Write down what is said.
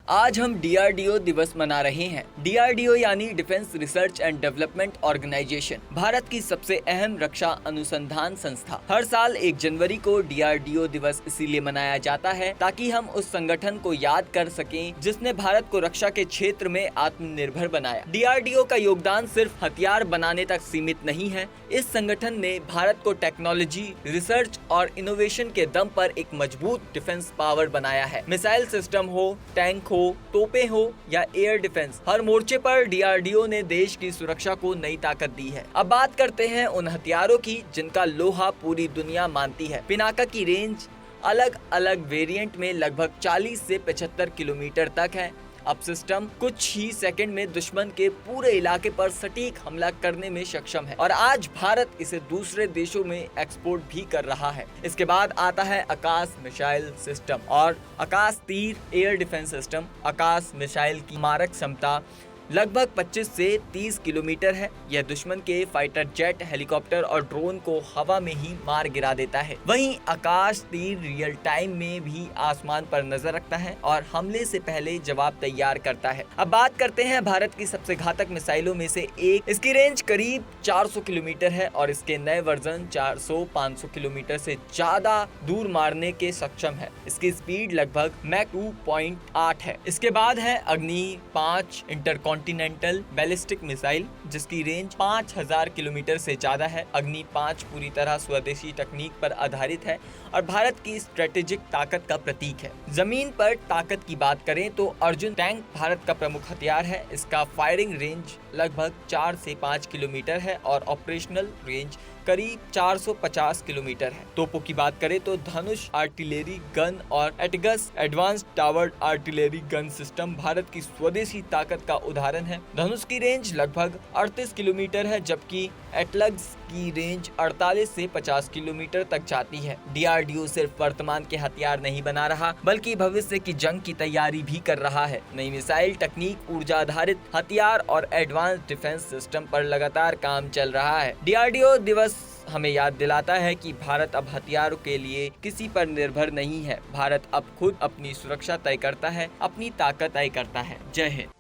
आज हम डीआरडीओ दिवस मना रहे हैं। डीआरडीओ यानी defence research and development organisation, Bharat की सबसे अहम रक्षा अनुसंधान संस्था। हर साल 1 जनवरी को डीआरडीओ दिवस इसीलिए मनाया जाता है ताकि हम उस संगठन को याद कर सकें जिसने भारत को रक्षा के क्षेत्र में आत्मनिर्भर बनाया। डीआरडीओ का योगदान सिर्फ हथियार बनाने तक सीमित नहीं है। इस संगठन ने भारत को टेक्नोलॉजी, रिसर्च और इनोवेशन के दम पर एक मजबूत डिफेंस पावर बनाया है। मिसाइल सिस्टम हो, टैंक हो, तोपे हो या एयर डिफेंस, हर मोर्चे पर डीआरडीओ ने देश की सुरक्षा को नई ताकत दी है। अब बात करते हैं उन हथियारों की जिनका लोहा पूरी दुनिया मानती है। पिनाका की रेंज अलग अलग वेरिएंट में लगभग 40 से 75 किलोमीटर तक है। अब सिस्टम कुछ ही सेकंड में दुश्मन के पूरे इलाके पर सटीक हमला करने में सक्षम है और आज भारत इसे दूसरे देशों में एक्सपोर्ट भी कर रहा है। इसके बाद आता है आकाश मिसाइल सिस्टम और आकाश तीर एयर डिफेंस सिस्टम। आकाश मिसाइल की मारक क्षमता लगभग 25 से 30 किलोमीटर है। यह दुश्मन के फाइटर जेट, हेलीकॉप्टर और ड्रोन को हवा में ही मार गिरा देता है। वहीं आकाश तीर रियल टाइम में भी आसमान पर नजर रखता है और हमले से पहले जवाब तैयार करता है। अब बात करते हैं भारत की सबसे घातक मिसाइलों में से एक। इसकी रेंज करीब 400 किलोमीटर है और इसके नए वर्जन 400-500 किलोमीटर से ज्यादा दूर मारने के सक्षम है। इसकी स्पीड लगभग मैक 2.8 है। इसके बाद है अग्नि 5 इंटरकॉन्टिनेंटल बैलिस्टिक मिसाइल, जिसकी रेंज 5000 किलोमीटर से ज्यादा है। अग्नि 5 पूरी तरह स्वदेशी तकनीक पर आधारित है और भारत की स्ट्रेटेजिक ताकत का प्रतीक है। जमीन पर ताकत की बात करें तो अर्जुन टैंक भारत का प्रमुख हथियार है। इसका फायरिंग रेंज लगभग 4 से 5 किलोमीटर है और ऑपरेशनल रेंज करीब 450 किलोमीटर है। तोपों की बात करें तो धनुष आर्टिलरी गन और एटगस एडवांस्ड टावर्ड आर्टिलरी गन सिस्टम भारत की स्वदेशी ताकत का उदाहरण है। धनुष की रेंज लगभग 38 किलोमीटर है जबकि एटलग्स की रेंज 48 से 50 किलोमीटर तक जाती है। डीआरडीओ सिर्फ वर्तमान के हथियार नहीं बना रहा बल्कि भविष्य की जंग की तैयारी भी कर रहा है। नई मिसाइल तकनीक, ऊर्जा आधारित हथियार और एडवांस डिफेंस सिस्टम पर लगातार काम चल रहा है। डीआरडीओ दिवस हमें याद दिलाता है कि भारत अब हथियारों के लिए किसी पर निर्भर नहीं है। भारत अब खुद अपनी सुरक्षा तय करता है, अपनी ताकत तय करता है। जय हिंद।